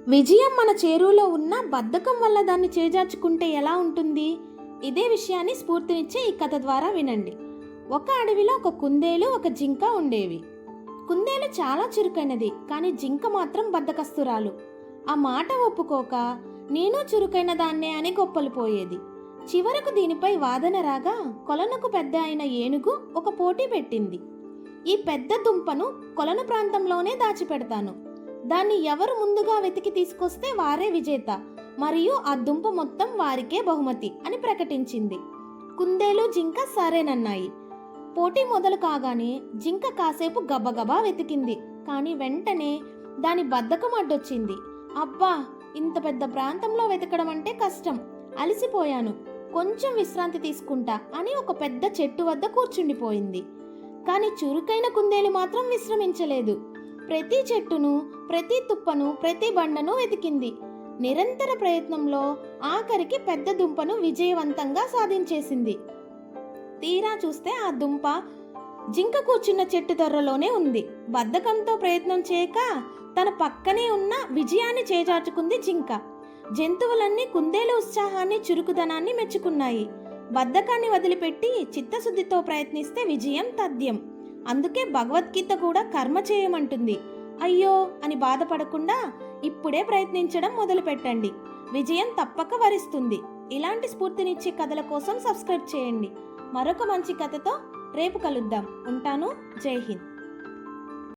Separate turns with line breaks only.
విజయం మన చేరువలో ఉన్న బద్ధకం వల్ల దాన్ని చేజార్చుకుంటే ఎలా ఉంటుంది? ఇదే విషయాన్ని స్ఫూర్తినిచ్చే ఈ కథ ద్వారా వినండి. ఒక అడవిలో ఒక కుందేలు, ఒక జింక ఉండేవి. కుందేలు చాలా చురుకైనది, కానీ జింక మాత్రం బద్ధకస్తురాలు. ఆ మాట ఒప్పుకోక నేను చురుకైన దాన్నే అని గొప్పలు పోయేది. చివరకు దీనిపై వాదన రాగా కొలనుకు పెద్ద అయిన ఏనుగు ఒక పోటీ పెట్టింది. ఈ పెద్ద దుంపను కొలను ప్రాంతంలోనే దాచిపెడతాను. దాన్ని ఎవరు ముందుగా వెతికి తీసుకొస్తే వారే విజేత, మరియు ఆ దుంప మొత్తం వారికే బహుమతి అని ప్రకటించింది. కుందేలు, జింక సరేనన్నాయి. పోటీ మొదలు కాగానే జింక కాసేపు గబగబా వెతికింది, కానీ వెంటనే దాని బద్ధకం అడ్డొచ్చింది. అబ్బా, ఇంత పెద్ద ప్రాంతంలో వెతకడం అంటే కష్టం, అలసిపోయాను, కొంచెం విశ్రాంతి తీసుకుంటా అని ఒక పెద్ద చెట్టు వద్ద కూర్చుండిపోయింది. కానీ చురుకైన కుందేలు మాత్రం విశ్రమించలేదు. ప్రతి చెట్టును, ప్రతి తుప్పను, ప్రతి బండను వెతికింది. నిరంతర ప్రయత్నంలో ఆఖరికి పెద్ద దుంపను విజయవంతంగా సాధించేసింది. తీరా చూస్తే ఆ దుంప జింక కూర్చున్న చెట్టు తొర్రలోనే ఉంది. బద్ధకంతో ప్రయత్నం చేయక తన పక్కనే ఉన్న విజయాన్ని చేజార్చుకుంది జింక. జంతువులన్నీ కుందేలు ఉత్సాహాన్ని, చురుకుదనాన్ని మెచ్చుకున్నాయి. బద్ధకాన్ని వదిలిపెట్టి చిత్తశుద్ధితో ప్రయత్నిస్తే విజయం తథ్యం. అందుకే భగవద్గీత కూడా కర్మ చేయమంటుంది. అయ్యో అని బాధపడకుండా ఇప్పుడే ప్రయత్నించడం మొదలు పెట్టండి, విజయం తప్పక వరిస్తుంది. ఇలాంటి స్ఫూర్తినిచ్చే కథల కోసం సబ్స్క్రైబ్ చేయండి. మరొక మంచి కథతో రేపు కలుద్దాం. ఉంటాను. జై హింద్.